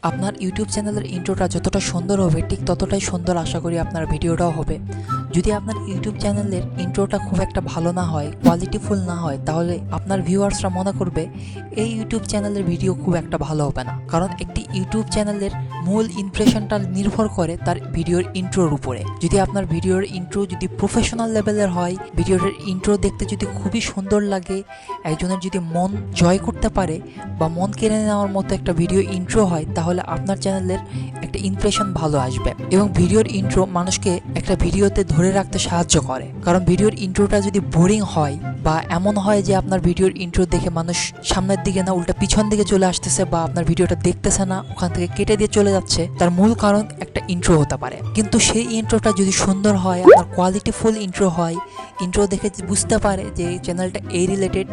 আপনার ইউটিউব চ্যানেলের ইন্ট্রোটা যতটা সুন্দর হবে ঠিক ততটাই সুন্দর আশা করি আপনার ভিডিওটাও হবে। যদি আপনার ইউটিউব চ্যানেলের ইন্ট্রোটা খুব একটা ভালো না হয়, কোয়ালিটিফুল না হয়, তাহলে আপনার ভিউয়ার্সরা মনে করবে এই ইউটিউব চ্যানেলের ভিডিও খুব একটা ভালো হবে না। কারণ একটি ইউটিউব চ্যানেলের মূল ইমপ্রেশনটা নির্ভর করে তার ভিডিওর ইন্ট্রোর উপরে। যদি আপনার ভিডিওর ইন্ট্রো যদি প্রফেশনাল লেভেলের হয়, ভিডিওর ইন্ট্রো দেখতে যদি খুবই সুন্দর লাগে, একজনের যদি মন জয় করতে পারে বা মন কেড়ে নেওয়ার মতো একটা ভিডিও ইন্ট্রো হয়, তাহলে আপনার চ্যানেলের একটা ইমপ্রেশন ভালো আসবে। এবং ভিডিওর ইন্ট্রো মানুষকে একটা ভিডিওতে ধরে রাখতে সাহায্য করে। কারণ ভিডিওর ইন্ট্রোটা যদি বোরিং হয় বা এমন হয় যে আপনার ভিডিওর ইন্ট্রো দেখে মানুষ সামনের দিকে না উল্টা পিছন দিকে চলে আসতেছে বা আপনার ভিডিওটা দেখতেছে না, ওখান থেকে কেটে দিয়ে চলে যাচ্ছে, তার মূল কারণ একটা ইন্ট্রো হতে পারে। কিন্তু সেই ইন্ট্রোটা যদি সুন্দর হয়, আপনার কোয়ালিটিফুল ইন্ট্রো হয়, ইন্ট্রো দেখে বুঝতে পারে যে চ্যানেলটা এই রিলেটেড,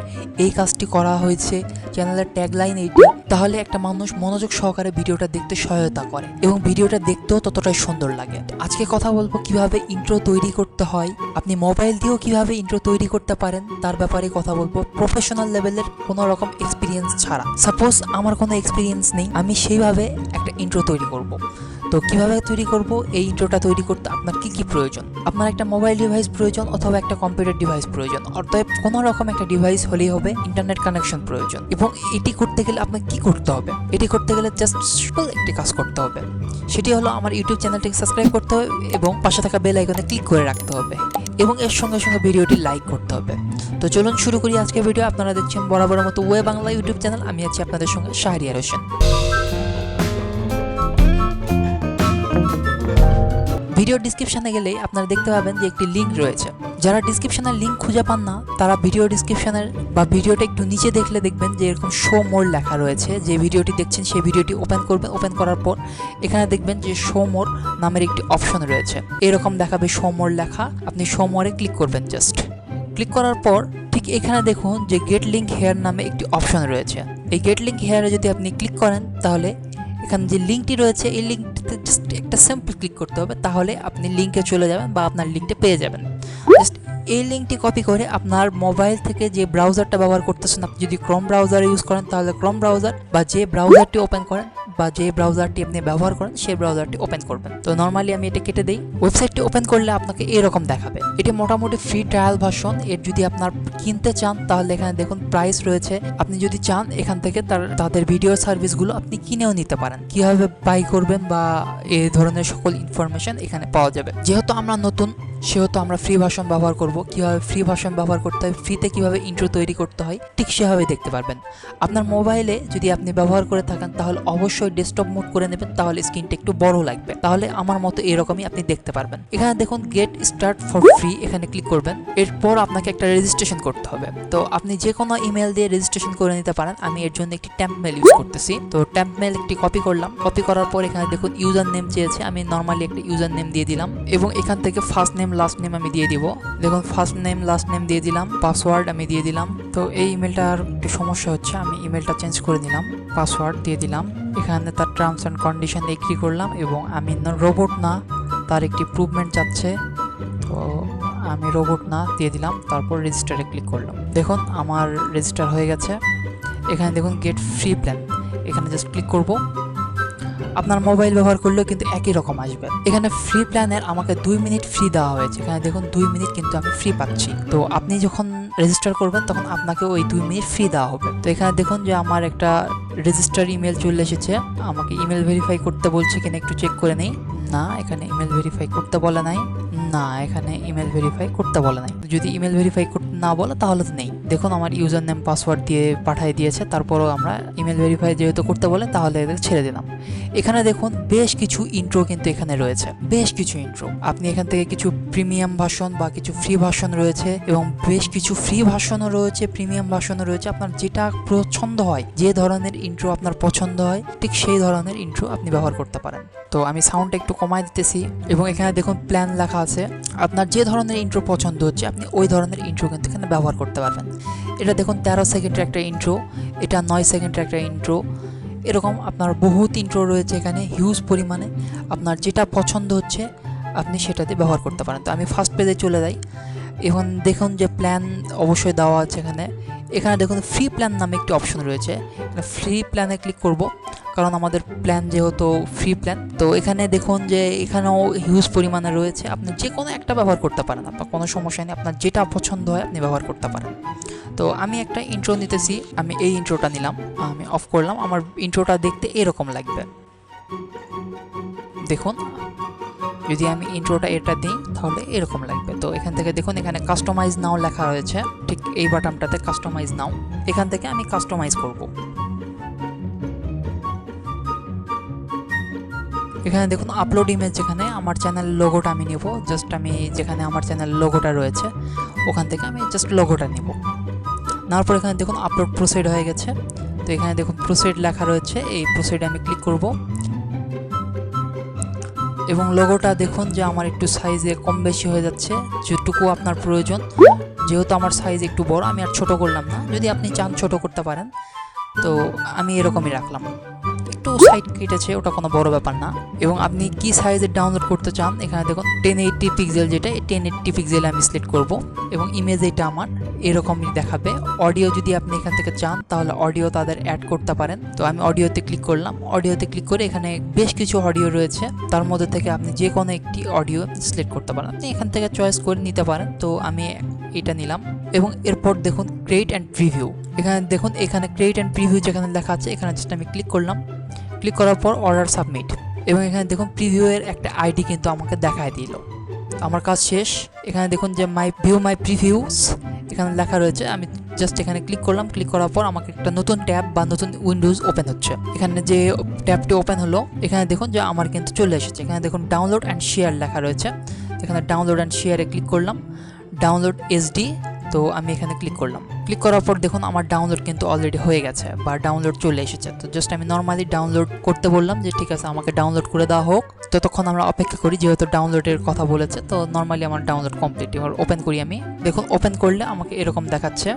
এই কাজটি করা হয়েছে, চ্যানেলের ট্যাগলাইন এইটি, তাহলে একটা মানুষ মনোযোগ সহকারে ভিডিওটা দেখতে সহায়তা করে এবং ভিডিওটা দেখতেও ততটাই সুন্দর লাগে। আজকে কথা বলবো কিভাবে ইন্ট্রো তৈরি করতে হয়, আপনি মোবাইল দিয়েও কিভাবে ইন্ট্রো তৈরি করতে পারেন তার ব্যাপারে কথা বলবো, প্রফেশনাল লেভেলের কোনো রকম এক্সপিরিয়েন্স ছাড়া। সাপোজ আমার কোনো এক্সপিরিয়েন্স নেই, আমি সেইভাবে একটা ইন্ট্রো তৈরি করব। তো কিভাবে তৈরি করব, এই ইন্ট্রোটা তৈরি করতে আপনার কি কি প্রয়োজন? আপনার একটা মোবাইল ডিভাইস প্রয়োজন অথবা একটা কম্পিউটার ডিভাইস প্রয়োজন, অর্থাৎ কোনো রকম একটা ডিভাইস হলেই হবে, ইন্টারনেট কানেকশন প্রয়োজন। এবং এটি করতে গেলে আপনার কি করতে হবে? এটি করতে গেলে জাস্ট সিম্পল একটি কাজ করতে হবে, সেটি হলো আমার ইউটিউব চ্যানেলটিকে সাবস্ক্রাইব করতে হবে এবং পাশে থাকা বেল আইকনে ক্লিক করে রাখতে হবে এবং এর সঙ্গে সঙ্গে ভিডিওটি লাইক করতে হবে। তো চলুন শুরু করি আজকের ভিডিও। আপনারা দেখছেন বরাবরের মতো ওয়ে বাংলা ইউটিউব চ্যানেল, আমি আছি আপনাদের সঙ্গে শাহরিয়ার হোসেন। ভিডিও ডিসক্রিপশনে গেলে আপনারা দেখতে পাবেন যে একটি লিঙ্ক রয়েছে। যারা ডিসক্রিপশনের লিঙ্ক খুঁজে পান না, তারা ভিডিও ডিসক্রিপশনের বা ভিডিওটা একটু নিচে দেখলে দেখবেন যে এরকম শো মোর লেখা রয়েছে। যে ভিডিওটি দেখছেন সেই ভিডিওটি ওপেন করবেন, ওপেন করার পর এখানে দেখবেন যে শো মোর নামের একটি অপশন রয়েছে, এরকম দেখাবে শো মোর লেখা। আপনি শো মোরে ক্লিক করবেন। জাস্ট ক্লিক করার পর ঠিক এখানে দেখুন যে গেট লিঙ্ক হেয়ার নামে একটি অপশন রয়েছে। এই গেট লিঙ্ক হেয়ারে যদি আপনি ক্লিক করেন, তাহলে এখানে যে লিঙ্কটি রয়েছে এই লিঙ্কটিতে জাস্ট একটা সিম্পল ক্লিক করতে হবে, তাহলে আপনি লিঙ্কে চলে যাবেন বা আপনার লিঙ্কটা পেয়ে যাবেন। জাস্ট এই লিঙ্কটি কপি করে আপনার মোবাইল থেকে যে ব্রাউজারটা ব্যবহার করতেছেন, আপনি যদি ক্রোম ব্রাউজার ইউজ করেন তাহলে ক্রোম ব্রাউজার, বা যে ব্রাউজারটি ওপেন করেন বা যে ব্রাউজারটি আপনি ব্যবহার করেন সেই ব্রাউজারটি ওপেন করবেন। তো নর্মালি আমি এটা কেটে দিই। ওয়েবসাইটটি ওপেন করলে আপনাকে এরকম দেখাবে। এটি মোটামুটি ফ্রি ট্রায়াল ভার্সন। এর যদি আপনার কিনতে চান তাহলে এখানে দেখুন প্রাইস রয়েছে। আপনি যদি চান এখান থেকে তাদের ভিডিও সার্ভিসগুলো আপনি কিনেও নিতে পারেন। কিভাবে বাই করবেন বা এই ধরনের সকল ইনফরমেশন এখানে পাওয়া যাবে। যেহেতু আমরা নতুন, সেহেতু আমরা ফ্রি ভার্সন ব্যবহার করব। কিভাবে ফ্রি ভার্সন ব্যবহার করতে হয়, ফ্রিতে কিভাবে ইন্ট্রো তৈরি করতে হয়, ঠিক সেভাবে দেখতে পারবেন। আপনার মোবাইলে যদি আপনি ব্যবহার করে থাকেন তাহলে অবশ্যই ডেস্কটপ মোড করে নেবেন, তাহলে স্ক্রিনটা একটু বড় লাগবে, তাহলে আমার মতো এরকমই আপনি দেখতে পারবেন। এখানে দেখুন গেট স্টার্ট ফর ফ্রি, এখানে ক্লিক করবেন। এরপর আপনাকে একটা রেজিস্ট্রেশন করতে হবে। তো আপনি যে কোনো ইমেল দিয়ে রেজিস্ট্রেশন করে নিতে পারেন। আমি এর জন্য একটি ট্যাম্প মেল ইউজ করতেছি। তো ট্যাম্প মেল একটি কপি করলাম। কপি করার পর এখানে দেখুন ইউজার নেম চেয়েছে, আমি নর্মালি একটা ইউজার নেম দিয়ে দিলাম এবং এখান থেকে ফার্স্ট নেম লাস্ট নেম আমি দিয়ে দিব। দেখুন ফার্স্ট নেম লাস্ট নেম দিয়ে দিলাম, পাসওয়ার্ড আমি দিয়ে দিলাম। তো এই ইমেলটার একটু সমস্যা হচ্ছে, আমি ইমেলটা চেঞ্জ করে নিলাম, পাসওয়ার্ড দিয়ে দিলাম। এখানে তার টার্মস অ্যান্ড কন্ডিশন এগ্রি করলাম এবং আমি রোবট না, তার একটি প্রুভমেন্ট চাচ্ছে, তো আমি রোবট না দিয়ে দিলাম। তারপর রেজিস্টারে ক্লিক করলাম। দেখুন আমার রেজিস্টার হয়ে গেছে। এখানে দেখুন গেট ফ্রি প্ল্যান, এখানে জাস্ট ক্লিক করব। আপনার মোবাইল ব্যবহার করলেও কিন্তু একই রকম আসবে। এখানে ফ্রি প্ল্যানের আমাকে 2 মিনিট ফ্রি দেওয়া হয়েছে। এখানে দেখুন 2 মিনিট কিন্তু আমি ফ্রি পাচ্ছি। তো আপনি যখন রেজিস্টার করবেন তখন আপনাকে ওই 2 মিনিট ফ্রি দেওয়া হবে। তো এখানে দেখুন যে আমার একটা রেজিস্টার ইমেল চলে এসেছে। আমাকে ইমেল ভেরিফাই করতে বলছে কিনা একটু চেক করে নেই। না, এখানে ইমেল ভেরিফাই করতে বলে নাই। না, এখানে ইমেল ভেরিফাই করতে বলে নাই। যদি ইমেল ভেরিফাই করতে না বলে তাহলে তো নেই। দেখুন আমার ইউজার নেম পাসওয়ার্ড দিয়ে পাঠিয়ে দিয়েছে, তারপরও আমরা ইমেল ভেরিফাই যেহেতু করতে বলে তাহলে এদের ছেড়ে দিলাম। এখানে দেখুন বেশ কিছু ইন্ট্রো কিন্তু এখানে রয়েছে, বেশ কিছু ইন্ট্রো। আপনি এখান থেকে কিছু প্রিমিয়াম ভার্সন বা কিছু ফ্রি ভার্সন রয়েছে এবং বেশ কিছু ফ্রি ভার্সনও রয়েছে, প্রিমিয়াম ভার্সনও রয়েছে। আপনার যেটা পছন্দ হয়, যে ধরনের ইন্ট্রো আপনার পছন্দ হয়, ঠিক সেই ধরনের ইন্ট্রো আপনি ব্যবহার করতে পারেন। তো আমি সাউন্ডটা একটু কমাই দিতেছি এবং এখানে দেখুন প্ল্যান লেখা আছে। আপনার যে ধরনের ইন্ট্রো পছন্দ হচ্ছে আপনি ওই ধরনের ইন্ট্রো কিন্তু এখানে ব্যবহার করতে পারবেন। এটা দেখুন 13 সেকেন্ডের একটা ইন্ট্রো, এটা 9 সেকেন্ডের একটা ইন্ট্রো, এরকম আপনার বহুত ইন্ট্রো রয়েছে এখানে হিউজ পরিমাণে। আপনার যেটা পছন্দ হচ্ছে আপনি সেটাতে ব্যবহার করতে পারেন। তো আমি ফার্স্ট পেজে চলে যাই। এখন দেখুন যে প্ল্যান অবশ্যই দেওয়া আছে এখানে এখানে দেখুন ফ্রি প্ল্যান নামে একটি অপশন রয়েছে, এখানে ফ্রি প্ল্যানে ক্লিক করব, কারণ আমাদের প্ল্যান যেহেতু ফ্রি প্ল্যান। তো এখানে দেখুন যে এখানেও হিউজ পরিমাণে রয়েছে, আপনি যে কোনো একটা ব্যবহার করতে পারেন, আপনার কোনো সমস্যা নেই, আপনার যেটা পছন্দ হয় আপনি ব্যবহার করতে পারেন। তো আমি একটা ইন্ট্রো নিতেছি, আমি এই ইন্ট্রোটা নিলাম, আমি অফ করলাম। আমার ইন্ট্রোটা দেখতে এরকম লাগবে, দেখুন যদি আমি ইন্ট্রোটা এটা দিই তাহলে এরকম লাগবে। তো এখান থেকে দেখুন এখানে কাস্টমাইজ নাও লেখা রয়েছে, ঠিক এই বাটনটাতে কাস্টমাইজ নাও, এখান থেকে আমি কাস্টমাইজ করব। এখানে দেখুন আপলোড ইমেজ, যেখানে আমার চ্যানেল লোগোটা আমি নেব, জাস্ট আমি যেখানে আমার চ্যানেল লোগোটা রয়েছে ওখান থেকে আমি জাস্ট লোগোটা নেব। নেওয়ার পর এখানে দেখুন আপলোড প্রসিড হয়ে গেছে। তো এখানে দেখুন প্রসিড লেখা রয়েছে, এই প্রসিডে আমি ক্লিক করব এবং লোগোটা দেখুন যে আমার একটু সাইজে কম বেশি হয়ে যাচ্ছে, যেটুকু আপনার প্রয়োজন। যেহেতু আমার সাইজ একটু বড়, আমি আর ছোট করলাম না, যদি আপনি চান ছোট করতে পারেন। তো আমি এরকমই রাখলাম, একটু সাইড কেটেছে, ওটা কোনো বড় ব্যাপার না। এবং আপনি কি সাইজের ডাউনলোড করতে চান, এখানে দেখুন 1080 পিক্সেল, যেটা 1080 পিক্সেল আমি সিলেক্ট করব এবং ইমেজ এটা আমার এরকমই দেখাবে। অডিও যদি আপনি এখান থেকে চান তাহলে অডিও তাদের অ্যাড করতে পারেন। তো আমি অডিওতে ক্লিক করলাম, অডিওতে ক্লিক করে এখানে বেশ কিছু অডিও রয়েছে, তার মধ্যে থেকে আপনি যে কোনো একটি অডিও সিলেক্ট করতে পারেন, আপনি এখান থেকে চয়েস করে নিতে পারেন। তো আমি এটা নিলাম এবং এরপর দেখুন ক্রিয়েট অ্যান্ড প্রিভিউ, এখানে দেখুন এখানে ক্রিয়েট অ্যান্ড প্রিভিউ যেখানে লেখা আছে, এখানে জাস্ট আমি ক্লিক করলাম, ক্লিক করার পর অর্ডার সাবমিট, এবং এখানে দেখুন প্রিভিউয়ের একটা আইডি কিন্তু আমাকে দেখায় দিল। আমার কাজ শেষ। এখানে দেখুন যে মাই প্রিভিউস এখানে লেখা রয়েছে, আমি জাস্ট এখানে ক্লিক করলাম, ক্লিক করার পর আমাকে একটা নতুন ট্যাব বা নতুন উইন্ডোজ ওপেন হচ্ছে। এখানে যে ট্যাবটি ওপেন হলো, এখানে দেখুন যে আমার কিন্তু চলে এসেছে। এখানে দেখুন ডাউনলোড অ্যান্ড শেয়ার লেখা রয়েছে, এখানে ডাউনলোড অ্যান্ড শেয়ারে ক্লিক করলাম, ডাউনলোড এসডি। তো আমি এখানে ক্লিক করলাম, ক্লিক করার পর দেখুন আমার ডাউনলোড কিন্তু অলরেডি হয়ে গেছে বা ডাউনলোড চলে এসেছে। তো জাস্ট আমি নর্মালি ডাউনলোড করতে বললাম যে ঠিক আছে আমাকে ডাউনলোড করে দেওয়া হোক, ততক্ষণ আমরা অপেক্ষা করি, যেহেতু ডাউনলোডের কথা বলেছে। তো নর্মালি আমার ডাউনলোড কমপ্লিট, এবার ওপেন করি আমি, দেখুন ওপেন করলে আমাকে এরকম দেখাচ্ছে।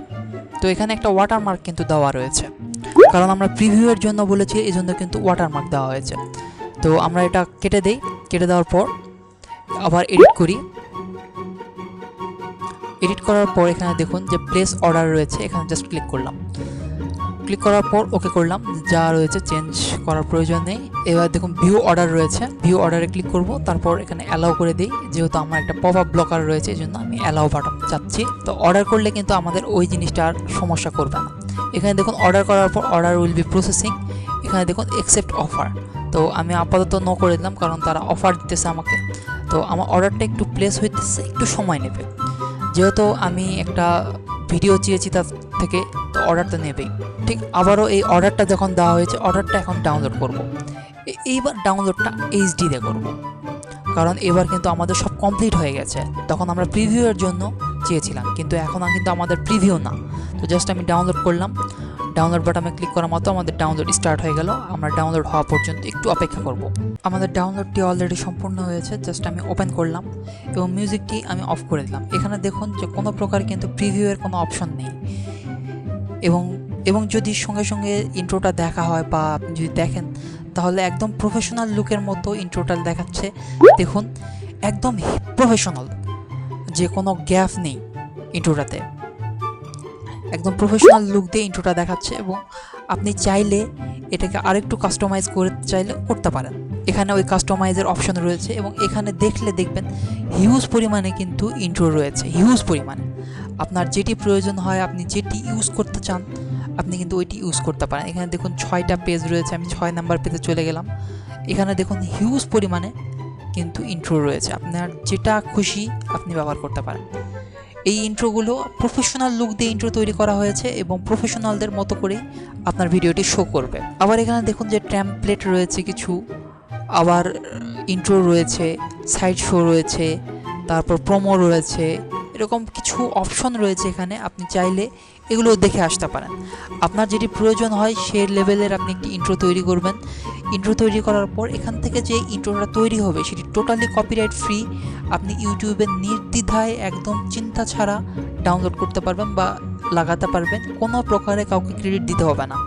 তো এখানে একটা ওয়াটারমার্ক কিন্তু দেওয়া রয়েছে, কারণ আমরা প্রিভিউয়ের জন্য বলেছি, এই জন্য কিন্তু ওয়াটারমার্ক দেওয়া হয়েছে। তো আমরা এটা কেটে দিই, কেটে দেওয়ার পর আবার এডিট করি, এডিট করার পর এখানে দেখুন যে প্লেস অর্ডার রয়েছে, এখানে জাস্ট ক্লিক করলাম, ক্লিক করার পর ওকে করলাম, যা রয়েছে চেঞ্জ করার প্রয়োজন নেই। এবার দেখুন ভিউ অর্ডার রয়েছে, ভিউ অর্ডারে ক্লিক করব, তারপর এখানে অ্যালাউ করে দিই, যেহেতু আমার একটা পপ আপ ব্লকার রয়েছে এই জন্য আমি অ্যালাউ বাটন চাচ্ছি। তো অর্ডার করলে কিন্তু আমাদের ওই জিনিসটা আর সমস্যা করবে না। এখানে দেখুন অর্ডার করার পর অর্ডার উইল বি প্রসেসিং, এখানে দেখুন অ্যাকসেপ্ট অফার। তো আমি আপাতত নো করে দিলাম, কারণ তারা অফার দিতেছে আমাকে। তো আমার অর্ডারটা একটু প্লেস হইতেছে, একটু সময় নেবে, যেহেতু আমি একটা ভিডিও চেয়েছি তার থেকে, তো অর্ডারটা নেবেই। ঠিক আবারও এই অর্ডারটা যখন দেওয়া হয়েছে, অর্ডারটা এখন ডাউনলোড করব। এইবার ডাউনলোডটা এইচডিতে করব, কারণ এবার কিন্তু আমাদের সব কমপ্লিট হয়ে গেছে। তখন আমরা প্রিভিউয়ের জন্য চেয়েছিলাম, কিন্তু এখন কিন্তু আমাদের প্রিভিউ না। তো জাস্ট আমি ডাউনলোড করলাম, ডাউনলোড বাটনে ক্লিক করার মতো আমাদের ডাউনলোড স্টার্ট হয়ে গেল। আমরা ডাউনলোড হওয়া পর্যন্ত একটু অপেক্ষা করব। আমাদের ডাউনলোডটি অলরেডি সম্পূর্ণ হয়েছে, জাস্ট আমি ওপেন করলাম এবং মিউজিকটি আমি অফ করে দিলাম। এখানে দেখুন যে কোনো প্রকার কিন্তু প্রিভিউয়ের কোনো অপশন নেই, এবং যদি সঙ্গে সঙ্গে ইন্ট্রোটা দেখা হয় বা আপনি যদি দেখেন তাহলে একদম প্রফেশনাল লুকের মতো ইন্ট্রোটা দেখাচ্ছে। দেখুন একদম প্রফেশনাল, যে কোনো গ্যাপ নেই ইন্ট্রোটাতে, একদম প্রফেশনাল লুক দিয়ে ইন্ট্রোটা দেখাচ্ছে। এবং আপনি চাইলে এটাকে আরেকটু কাস্টমাইজ করতে চাইলে করতে পারেন, এখানে ওই কাস্টমাইজের অপশন রয়েছে। এবং এখানে দেখলে দেখবেন হিউজ পরিমাণে কিন্তু ইন্ট্রো রয়েছে, হিউজ পরিমাণে। আপনার যেটি প্রয়োজন হয়, আপনি যেটি ইউজ করতে চান, আপনি কিন্তু ওইটি ইউজ করতে পারেন। এখানে দেখুন 6টা পেজ রয়েছে, আমি 6 নাম্বার পেজে চলে গেলাম। এখানে দেখুন হিউজ পরিমাণে কিন্তু ইন্ট্রো রয়েছে, আপনার যেটা খুশি আপনি ব্যবহার করতে পারেন। এই ইন্ট্রোগুলো প্রফেশনাল লুক দিয়ে ইন্ট্রো তৈরি করা হয়েছে এবং প্রফেশনালদের মতো করেই আপনার ভিডিওটি শো করবে। আবার এখানে দেখুন যে টেমপ্লেট রয়েছে কিছু, আবার ইন্ট্রো রয়েছে, সাইড শো রয়েছে, তারপর প্রোমো রয়েছে, এরকম কিছু অপশন রয়েছে এখানে। আপনি চাইলে এগুলো দেখে আসতে পারেন, আপনার যেটি প্রয়োজন হয় সেই লেভেলের আপনি একটি ইন্ট্রো তৈরি করবেন। ইন্ট্রো তৈরি করার পর এখান থেকে যে ইন্ট্রোটা তৈরি হবে সেটি টোটালি কপিরাইট ফ্রি, আপনি ইউটিউবে নির্দ্বিধায় একদম চিন্তা ছাড়া ডাউনলোড করতে পারবেন বা লাগাতে পারবেন। কোনো প্রকারে কাউকে ক্রেডিট দিতে হবে না,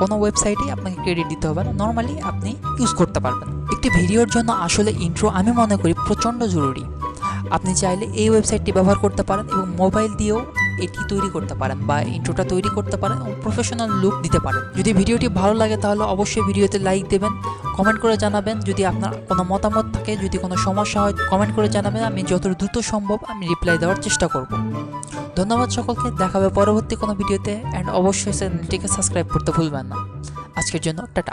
কোনো ওয়েবসাইটেই আপনাকে ক্রেডিট দিতে হবে না, নর্মালি আপনি ইউজ করতে পারবেন। একটি ভিডিওর জন্য আসলে ইন্ট্রো আমি মনে করি প্রচণ্ড জরুরি। আপনি চাইলে এই ওয়েবসাইটটি ব্যবহার করতে পারেন এবং মোবাইল দিয়েও এটি তৈরি করতে পারেন বা ইন্ট্রোটা তৈরি করতে পারেন ও প্রফেশনাল লুক দিতে পারেন। যদি ভিডিওটি ভালো লাগে তাহলে অবশ্যই ভিডিওতে লাইক দেবেন, কমেন্ট করে জানাবেন। যদি আপনার কোনো মতামত থাকে, যদি কোনো সমস্যা হয় কমেন্ট করে জানাবেন, আমি যত দ্রুত সম্ভব আমি রিপ্লাই দেওয়ার চেষ্টা করব। ধন্যবাদ সকলকে, দেখা হবে পরবর্তী কোনো ভিডিওতে। অ্যান্ড অবশ্যই চ্যানেলটিকে সাবস্ক্রাইব করতে ভুলবেন না। আজকের জন্য টাটা।